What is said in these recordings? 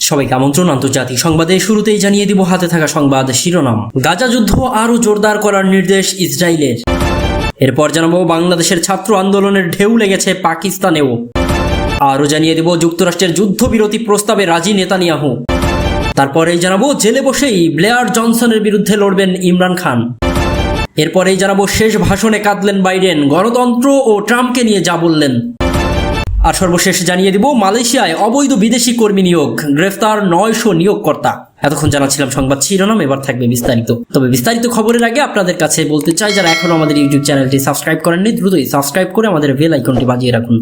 সবাইকে আমন্ত্রণ আন্তর্জাতিক সংবাদে। শুরুতেই জানিয়ে দিব হাতে থাকা সংবাদ শিরোনাম। গাজা যুদ্ধ আরও জোরদার করার নির্দেশ ইসরায়েলের। এরপর জানাবো বাংলাদেশের ছাত্র আন্দোলনের ঢেউ লেগেছে পাকিস্তানেও। আরও জানিয়ে দেব যুক্তরাষ্ট্রের যুদ্ধবিরতি প্রস্তাবে রাজি নেতানিয়াহু। তারপরেই জানাবো জেলে বসেই ব্লেয়ার জনসনের বিরুদ্ধে লড়বেন ইমরান খান। এরপরেই জানাবো শেষ ভাষণে কাঁদলেন বাইডেন, গণতন্ত্র ও ট্রাম্পকে নিয়ে যা বললেন। আর সর্বশেষ জানিয়ে দিব মালয়েশিয়ায় অবৈধ বিদেশি কর্মী নিয়োগ, গ্রেফতার 900 নিয়োগকর্তা। এতক্ষণ জানাচ্ছিলাম সংবাদ শিরোনাম, এবার থাকবে বিস্তারিত। তবে বিস্তারিত খবরের আগে আপনাদের কাছে বলতে চাই, যারা এখনো আমাদের ইউটিউব চ্যানেলটি সাবস্ক্রাইব করেননি দ্রুতই সাবস্ক্রাইব করে আমাদের বেল আইকনটি বাজিয়ে রাখুন।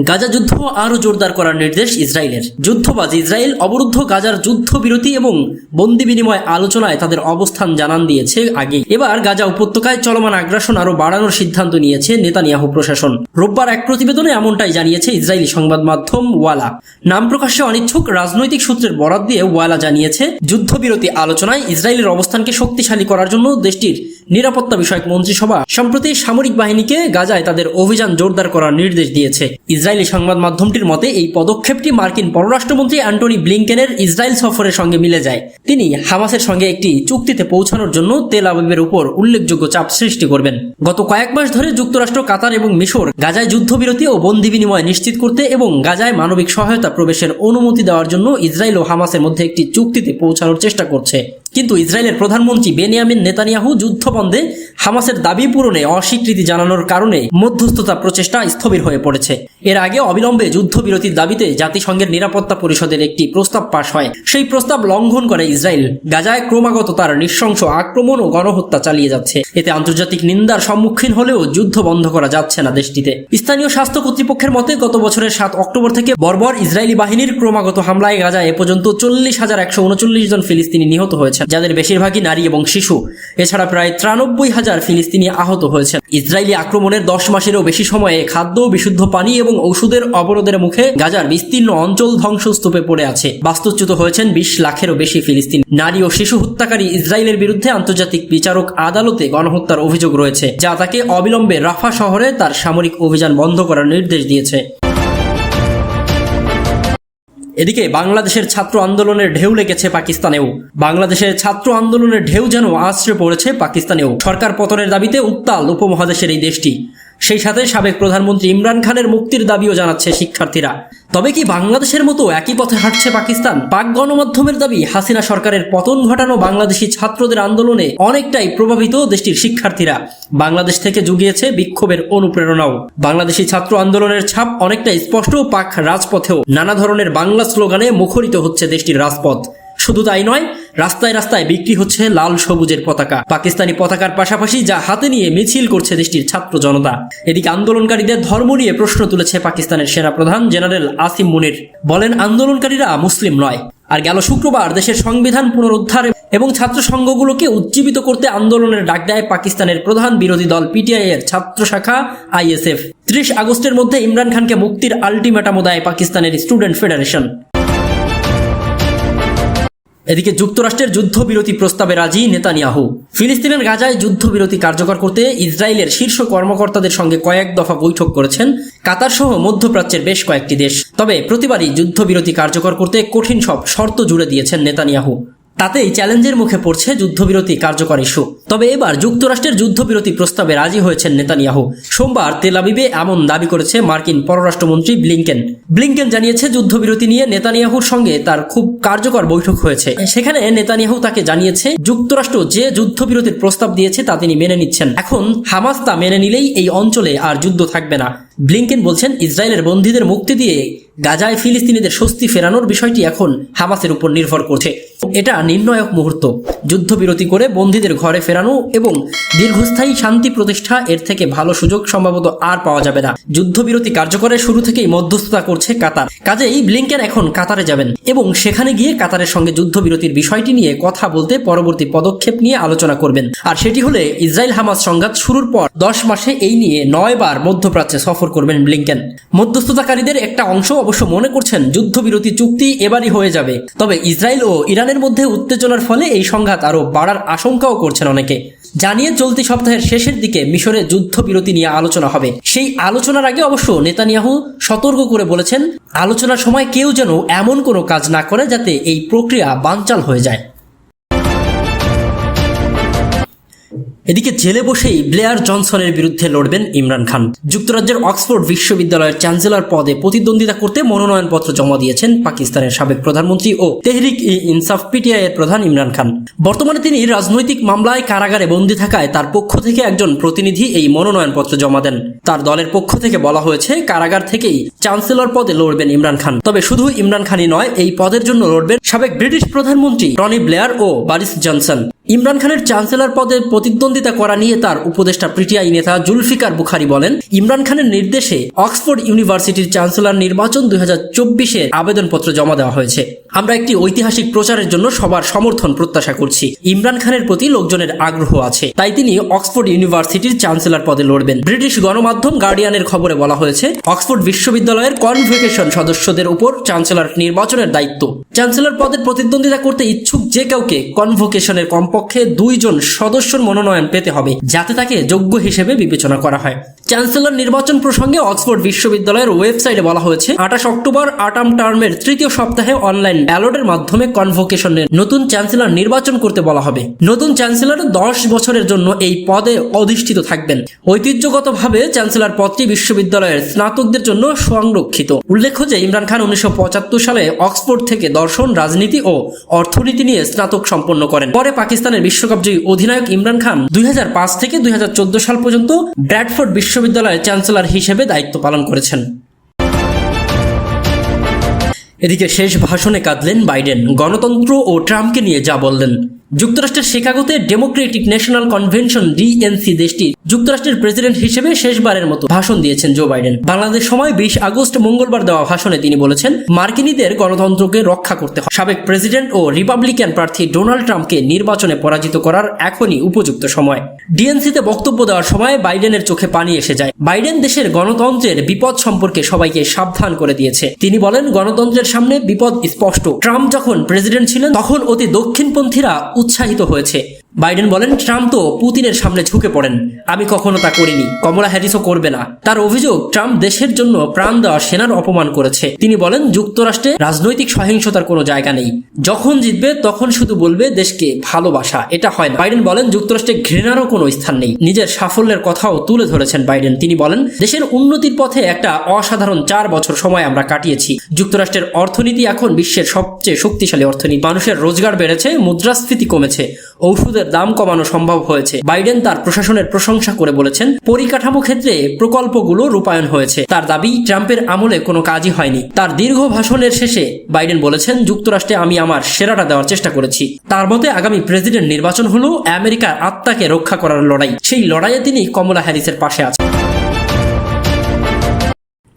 গাজা যুদ্ধ আরও জোরদার করার নির্দেশ ইসরায়েলের। যুদ্ধবাজ ইসরায়েল অবরুদ্ধ গাজার যুদ্ধবিরতি এবং বন্দি বিনিময় আলোচনায় তাদের অবস্থান জানান দিয়েছে আগে। এবার গাজা উপত্যকায় চলমান আগ্রাসন আরও বাড়ানোর সিদ্ধান্ত নিয়েছে নেতানিয়াহু প্রশাসন। রোববার এক প্রতিবেদনে এমনটাই জানিয়েছে ইসরায়েলি সংবাদ মাধ্যম ওয়ালা। নাম প্রকাশ্যে অনিচ্ছুক রাজনৈতিক সূত্রের বরাত দিয়ে ওয়ালা জানিয়েছে, যুদ্ধবিরতি আলোচনায় ইসরায়েলের অবস্থানকে শক্তিশালী করার জন্য দেশটির নিরাপত্তা বিষয়ক মন্ত্রিসভা সম্প্রতি সামরিক বাহিনীকে গাজায় তাদের অভিযান জোরদার করার নির্দেশ দিয়েছে। ইসরায়েলি সংবাদ মাধ্যমটির মতে এই পদক্ষেপটি মার্কিন পররাষ্ট্রমন্ত্রী অ্যান্টনি ব্লিংকেনের ইসরায়েল সফরের সঙ্গে মিলে যায়। তিনি হামাসের সঙ্গে একটি চুক্তিতে পৌঁছানোর জন্য তেল আবিবের উপর উল্লেখযোগ্য চাপ সৃষ্টি করবেন। গত কয়েক মাস ধরে যুক্তরাষ্ট্র, কাতার এবং মিশর গাজায় যুদ্ধবিরতি ও বন্দি বিনিময় নিশ্চিত করতে এবং গাজায় মানবিক সহায়তা প্রবেশের অনুমতি দেওয়ার জন্য ইসরায়েল ও হামাসের মধ্যে একটি চুক্তিতে পৌঁছানোর চেষ্টা করছে। কিন্তু ইসরায়েলের প্রধানমন্ত্রী বেনিয়ামিন নেতানিয়াহু যুদ্ধবন্ধে হামাসের দাবি পূরণে অস্বীকৃতি জানানোর কারণে মধ্যস্থতা প্রচেষ্টা স্থবির হয়ে পড়েছে। এর আগে অবিলম্বে যুদ্ধবিরতির দাবিতে জাতিসংঘের নিরাপত্তা পরিষদের একটি প্রস্তাব পাশ হয়। সেই প্রস্তাব লঙ্ঘন করে ইসরায়েল গাজায় ক্রমাগত তার নৃশংস আক্রমণ ও গণহত্যা চালিয়ে যাচ্ছে। এতে আন্তর্জাতিক নিন্দার সম্মুখীন হলেও যুদ্ধ বন্ধ করা যাচ্ছে না দেশটিতে। স্থানীয় স্বাস্থ্য কর্তৃপক্ষের মতে গত বছরের 7 অক্টোবর থেকে বর্বর ইসরায়েলি বাহিনীর ক্রমাগত হামলায় গাজায় এ পর্যন্ত 40,139 জন ফিলিস্তিনি নিহত হয়েছে, যাদের বেশিরভাগই নারী এবং শিশু। এছাড়া প্রায় 93,000 ফিলিস্তিনি আহত হয়েছে। ইসরায়েলি আক্রমণের 10 মাসেরও বেশি সময়ে খাদ্য, বিশুদ্ধ পানি এবং ঔষধের অবরোধের মুখে গাজার বিস্তীর্ণ অঞ্চল ধ্বংসস্তূপে পড়ে আছে। বাস্তুচ্যুত হয়েছেন 20 লাখেরও বেশি ফিলিস্তিনি। নারী ও শিশু হত্যাকারী ইসরায়েলের বিরুদ্ধে আন্তর্জাতিক বিচারক আদালতে গণহত্যার অভিযোগ রয়েছে, যা তাকে অবিলম্বে রাফা শহরে তার সামরিক অভিযান বন্ধ করার নির্দেশ দিয়েছে। এদিকে বাংলাদেশের ছাত্র আন্দোলনের ঢেউ লেগেছে পাকিস্তানেও। বাংলাদেশের ছাত্র আন্দোলনের ঢেউ যেন আছড়ে পড়েছে পাকিস্তানেও। সরকার পতনের দাবিতে উত্তাল উপমহাদেশের এই দেশটি। সেই সাথে সাবেক প্রধানমন্ত্রী ইমরান খানের মুক্তির দাবিও জানাচ্ছে শিক্ষার্থীরা। তবে কি বাংলাদেশের মতো একই পথে হাঁটছে পাকিস্তান? পাক গণমাধ্যমের দাবি, হাসিনা সরকারের পতন ঘটানো বাংলাদেশি ছাত্রদের আন্দোলনে অনেকটাই প্রভাবিত দেশটির শিক্ষার্থীরা। বাংলাদেশ থেকে জুগিয়েছে বিক্ষোভের অনুপ্রেরণাও। বাংলাদেশি ছাত্র আন্দোলনের ছাপ অনেকটাই স্পষ্ট। পাক রাজপথেও নানা ধরনের বাংলা স্লোগানে মুখরিত হচ্ছে দেশটির রাজপথ। শুধু তাই নয়, রাস্তায় রাস্তায় বিক্রি হচ্ছে লাল সবুজের পতাকা। পাকিস্তানি পতাকার পাশাপাশি যা হাতে নিয়ে মিছিল করছে দেশটির ছাত্র জনতা। এদিকে আন্দোলনকারীদের ধর্ম নিয়ে প্রশ্ন তুলেছে পাকিস্তানের সেনাপ্রধান জেনারেল আসিম মুনির। বলেন, আন্দোলনকারীরা মুসলিম নয়। আর গেল শুক্রবার দেশের সংবিধান পুনরুদ্ধার এবং ছাত্র সংঘগুলোকে উজ্জীবিত করতে আন্দোলনের ডাক দেয় পাকিস্তানের প্রধান বিরোধী দল পিটিআই এর ছাত্র শাখা আইএসএফ। 30 আগস্টের মধ্যে ইমরান খানকে মুক্তির আলটিমেটামও দেয় পাকিস্তানের স্টুডেন্ট ফেডারেশন। এদিকে যুক্তরাষ্ট্রের যুদ্ধবিরতি প্রস্তাবে রাজি নেতানিয়াহু। ফিলিস্তিনের গাজায় যুদ্ধবিরতি কার্যকর করতে ইসরায়েলের শীর্ষ কর্মকর্তাদের সঙ্গে কয়েক দফা বৈঠক করেছেন কাতার সহ মধ্যপ্রাচ্যের বেশ কয়েকটি দেশ। তবে প্রতিবারই যুদ্ধবিরতি কার্যকর করতে কঠিন সব শর্ত জুড়ে দিয়েছেন নেতানিয়াহু। তাতেই চ্যালেঞ্জের মুখে পড়ছে যুদ্ধবিরতি কার্যকর ইস্যু। তবে এবার যুক্তরাষ্ট্রের যুদ্ধবিরতি প্রস্তাবে রাজি হয়েছেন নেতানিয়াহু। সোমবার তেল আবিবে এমন দাবি করেছে মার্কিন পররাষ্ট্রমন্ত্রী ব্লিংকেন জানিয়েছে, যুদ্ধবিরতি নিয়ে নেতানিয়াহুর সঙ্গে তার খুব কার্যকর বৈঠক হয়েছে। সেখানে নেতানিয়াহু তাকে জানিয়েছে, যুক্তরাষ্ট্র যে যুদ্ধবিরতির প্রস্তাব দিয়েছে তা তিনি মেনে নিচ্ছেন। এখন হামাস তা মেনে নিলেই এই অঞ্চলে আর যুদ্ধ থাকবে না। ব্লিংকেন বলছেন, ইসরায়েলের বন্দীদের মুক্তি দিয়ে গাজায় ফিলিস্তিনিদের স্বস্তি ফেরানোর বিষয়টি এখন হামাসের উপর নির্ভর করছে। এটা নির্ণায়ক মুহূর্ত। যুদ্ধবিরতি করে বন্দীদের ঘরে ফেরানো এবং দীর্ঘস্থায়ী শান্তি প্রতিষ্ঠা, এর থেকে ভালো সুযোগ সম্ভবত আর পাওয়া যাবে না। যুদ্ধবিরতি কার্যকরের শুরু থেকেই মধ্যস্থতা করছে কাতার। কাজেই ব্লিংকেন এখন কাতারে যাবেন এবং সেখানে গিয়ে কাতারের সঙ্গে যুদ্ধবিরতির বিষয়টি নিয়ে কথা বলতে পরবর্তী পদক্ষেপ নিয়ে আলোচনা করবেন। আর সেটি হলে ইসরায়েল হামাস সংঘাত শুরুর পর 10 মাসে এই নিয়ে 9 বার মধ্যপ্রাচ্যে সফর করবেন ব্লিংকেন। মধ্যস্থতাকারীদের একটা অংশ অবশ্য মনে করছেন যুদ্ধবিরতি চুক্তি এবারই হয়ে যাবে। তবে ইসরায়েল ও ইরান ইরানের মধ্যে উত্তেজনার ফলে এই সংঘাত আরও বাড়ার আশঙ্কাও করছেন অনেকে। জানিয়ে চলতি সপ্তাহের শেষের দিকে মিশরে যুদ্ধবিরতি নিয়ে আলোচনা হবে। সেই আলোচনার আগে অবশ্য নেতানিয়াহু সতর্ক করে বলেছেন, আলোচনার সময় কেউ যেন এমন কোনো কাজ না করে যাতে এই প্রক্রিয়া বানচাল হয়ে যায়। এদিকে জেলে বসেই ব্লেয়ার জনসনের বিরুদ্ধে লড়বেন ইমরান খান। যুক্তরাজ্যের অক্সফোর্ড বিশ্ববিদ্যালয়ের চ্যান্সেলর পদে প্রতিদ্বন্দ্বিতা করতে মনোনয়নপত্র জমা দিয়েছেন পাকিস্তানের সাবেক প্রধানমন্ত্রী ও তেহরিক ই ইনসাফ পিটিআই এর প্রধান ইমরান খান। বর্তমানে তিনি রাজনৈতিক মামলায় কারাগারে বন্দী থাকায় তার পক্ষ থেকে একজন প্রতিনিধি এই মনোনয়নপত্র জমা দেন। তার দলের পক্ষ থেকে বলা হয়েছে, কারাগার থেকেই চ্যান্সেলর পদে লড়বেন ইমরান খান। তবে শুধু ইমরান খানই নয়, এই পদের জন্য লড়বেন সাবেক ব্রিটিশ প্রধানমন্ত্রী টনি ব্লেয়ার ও বরিস জনসন। ইমরান খানের চ্যান্সেলর পদে প্রতিদ্বন্দ্বিতা করা নিয়ে তার উপদেষ্টা পিটিআই নেতা জুলফিকার বুখারী বলেন, ইমরান খানের নির্দেশে অক্সফোর্ড ইউনিভার্সিটির চ্যান্সেলর নির্বাচন 2024-এর আবেদনপত্র জমা দেওয়া হয়েছে। আমরা একটি ঐতিহাসিক প্রচারের জন্য সবার সমর্থন প্রত্যাশা করছি। ইমরান খানের প্রতি লোকজনের আগ্রহ আছে, তাই তিনি অক্সফোর্ড ইউনিভার্সিটির চ্যান্সেলর পদে লড়বেন। ব্রিটিশ গণমাধ্যম গার্ডিয়ানের খবরে বলা হয়েছে, অক্সফোর্ড বিশ্ববিদ্যালয়ের কনভোকেশন সদস্যদের উপর চ্যান্সেলর নির্বাচনের দায়িত্ব। চ্যান্সেলর পদে প্রতিদ্বন্দ্বিতা করতে ইচ্ছুক যে কাউকে কনভোকেশনের কমপক্ষে 2 জন সদস্যর মনোনয়ন পেতে হবে, যাতে তাকে যোগ্য হিসেবে বিবেচনা করা হয়। চ্যান্সেলর নির্বাচন প্রসঙ্গে অক্সফোর্ড বিশ্ববিদ্যালয়ের ওয়েবসাইটে বলা হয়েছে, 28 অক্টোবর আটাম টার্মের তৃতীয় সপ্তাহে অনলাইন ব্যালটের মাধ্যমে কনভোকেশনের নতুন চ্যান্সেলর নির্বাচন করতে বলা হবে। নতুন চ্যান্সেলর 10 বছরের জন্য এই পদে অধিষ্ঠিত থাকবেন। ঐতিহ্যগতভাবে চ্যান্সেলর পদটি বিশ্ববিদ্যালয়ের স্নাতকদের জন্য সংরক্ষিত। উল্লেখ্য যে ইমরান খান 1975 সালে অক্সফোর্ড থেকে দর্শন, রাজনীতি ও অর্থনীতি নিয়ে স্নাতক সম্পন্ন করেন। পরে পাকিস্তানের বিশ্বকাপজয়ী অধিনায়ক ইমরান খান 2005 থেকে 2014 সাল পর্যন্ত ব্র্যাডফোর্ড বিশ্ববিদ্যালয়ের চ্যান্সেলর হিসেবে দায়িত্ব পালন করেছেন। এদিকে শেষ ভাষণে কাঁদলেন বাইডেন। গণতন্ত্র ও ট্রাম্পকে নিয়ে যা বললেন। যুক্তরাষ্ট্রের শিকাগোতে ডেমোক্রেটিক ন্যাশনাল কনভেনশন ডিএনসি দেশটির যুক্তরাষ্ট্রের প্রেসিডেন্ট হিসেবে শেষবারের মতো ভাষণ দিয়েছেন জো বাইডেন। বাংলাদেশ সময় 20 আগস্ট মঙ্গলবার দেওয়া ভাষণে তিনি বলেছেন, মার্কিনীদের গণতন্ত্রকে রক্ষা করতে হবে। সাবেক প্রেসিডেন্ট ও রিপাবলিকান প্রার্থী ডোনাল্ড ট্রাম্পকে নির্বাচনে পরাজিত করার এখনই উপযুক্ত সময়। ডিএনসিতে বক্তব্য দেওয়ার সময় বাইডেনের চোখে পানি এসে যায়। বাইডেন দেশের গণতন্ত্রের বিপদ সম্পর্কে সবাইকে সাবধান করে দিয়েছে। তিনি বলেন, গণতন্ত্রের সামনে বিপদ স্পষ্ট। ট্রাম্প যখন প্রেসিডেন্ট ছিলেন তখন অতি দক্ষিণপন্থীরা উৎসাহিত হয়েছে। বাইডেন বলেন, ট্রাম্প তো পুতিনের সামনে ঝুঁকে পড়েন, আমি কখনো তা করিনি, কমলা হ্যারিসও করবে না। তার অভিযোগ, ট্রাম্প দেশের জন্য প্রাণ দেওয়া সেনার অপমান করেছে। তিনি বলেন, যুক্তরাষ্ট্রে রাজনৈতিক সহিংসতার কোনো জায়গা নেই। যখন জিতবে তখন শুধু বলবে দেশকে ভালোবাসা, এটা হয় না। বাইডেন বলেন, যুক্তরাষ্ট্রে ঘৃণারও কোনো স্থান নেই। নিজের সাফল্যের কথাও তুলে ধরেছেন বাইডেন। তিনি বলেন, দেশের উন্নতির পথে একটা অসাধারণ 4 বছর সময় আমরা কাটিয়েছি। যুক্তরাষ্ট্রের অর্থনীতি এখন বিশ্বের সবচেয়ে শক্তিশালী অর্থনীতি। মানুষের রোজগার বেড়েছে, মুদ্রাস্ফীতি কমেছে, ঔষধের দাম কমানো সম্ভব হয়েছে। বাইডেন তার প্রশাসনের প্রশংসা করে বলেছেন, পরিকাঠামো ক্ষেত্রে প্রকল্পগুলো রূপায়ণ হয়েছে। তার দাবি, ট্রাম্পের আমলে কোনো কাজই হয়নি। তার দীর্ঘ ভাষণের শেষে বাইডেন বলেছেন, যুক্তরাষ্ট্রে আমি আমার সেরাটা দেওয়ার চেষ্টা করেছি। তার মতে আগামী প্রেসিডেন্ট নির্বাচন হলো আমেরিকার আত্মাকে রক্ষা করার লড়াই। সেই লড়াইয়ে তিনি কমলা হ্যারিসের পাশে আছেন।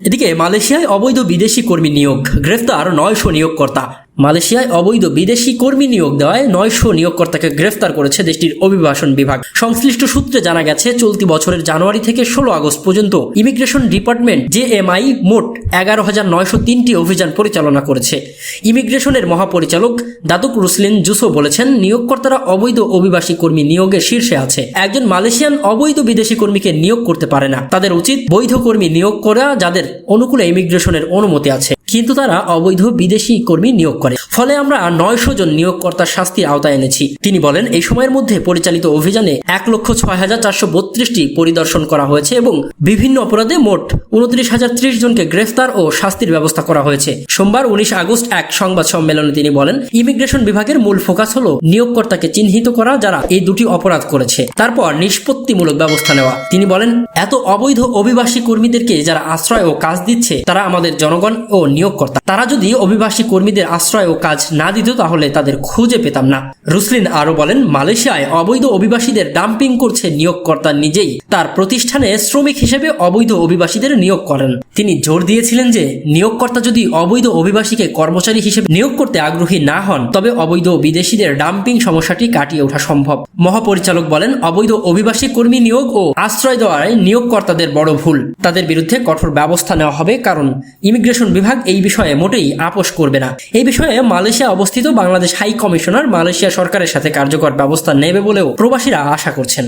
এদিকে মালয়েশিয়ায় অবৈধ বিদেশি কর্মী নিয়োগ, গ্রেফতার 900 নিয়োগকর্তা। মালয়েশিয়ায় অবৈধ বিদেশি কর্মী নিয়োগ দেওয়ায় 900 নিয়োগকর্তাকে গ্রেফতার করেছে দেশটির অভিবাসন বিভাগ। সংশ্লিষ্ট সূত্রে জানা গেছে, চলতি বছরের জানুয়ারি থেকে 16 আগস্ট পর্যন্ত ইমিগ্রেশন ডিপার্টমেন্ট জেএমআই মোট 11,903টি অভিযান পরিচালনা করেছে। ইমিগ্রেশনের মহাপরিচালক দাতুক রুসলিন জুসো বলেছেন, নিয়োগকর্তারা অবৈধ অভিবাসী কর্মী নিয়োগের শীর্ষে আছে। একজন মালয়েশিয়ান অবৈধ বিদেশি কর্মীকে নিয়োগ করতে পারে না। তাদের উচিত বৈধ কর্মী নিয়োগ করা যাদের অনুকূলে ইমিগ্রেশনের অনুমতি আছে, কিন্তু তারা অবৈধ বিদেশি কর্মী নিয়োগ করে। ফলে আমরা 900 জন নিয়োগকর্তার শাস্তির আওতায় এনেছি। তিনি বলেন, এই সময়ের মধ্যে পরিচালিত অভিযানে 1,06,432টি পরিদর্শন করা হয়েছে এবং বিভিন্ন অপরাধে মোট 29,030 জনকে গ্রেফতার ও শাস্তির ব্যবস্থা করা হয়েছে। সোমবার 19 আগস্ট এক সংবাদ সম্মেলনে তিনি বলেন, ইমিগ্রেশন বিভাগের মূল ফোকাস হলো নিয়োগকর্তাকে চিহ্নিত করা যারা এই দুটি অপরাধ করেছে, তারপর নিষ্পত্তিমূলক ব্যবস্থা নেওয়া। তিনি বলেন, এত অবৈধ অভিবাসী কর্মীদেরকে যারা আশ্রয় ও কাজ দিচ্ছে তারা আমাদের জনগণ ও নিয়োগকর্তা। তারা যদি অভিবাসী কর্মীদের আশ্রয় ও কাজ না দিত তাহলে তাদের খুঁজে পেতাম না। রুসলিন আরো বলেন, মালয়েশিয়ায় অবৈধ অভিবাসীদের ডাম্পিং করছে নিয়োগকর্তা নিজেই। তার প্রতিষ্ঠানে শ্রমিক হিসেবে অবৈধ অভিবাসীদের নিয়োগ করেন। তিনি জোর দিয়েছিলেন যে নিয়োগকর্তা যদি অবৈধ অভিবাসীকে কর্মচারী হিসেবে নিয়োগ করতে আগ্রহী না হন তবে অবৈধ বিদেশিদের ডাম্পিং সমস্যাটি কাটিয়ে ওঠা সম্ভব। মহাপরিচালক বলেন, অবৈধ অভিবাসী কর্মী নিয়োগ ও আশ্রয় দেওয়ায় নিয়োগকর্তাদের বড় ভুল। তাদের বিরুদ্ধে কঠোর ব্যবস্থা নেওয়া হবে, কারণ ইমিগ্রেশন বিভাগ এই বিষয়ে মোটেই আপোষ করবে না। এই বিষয়ে মালয়েশিয়া অবস্থিত বাংলাদেশ হাই কমিশনার মালয়েশিয়া সরকারের সাথে কার্যকর ব্যবস্থা নেবে বলেও প্রবাসীরা আশা করছেন।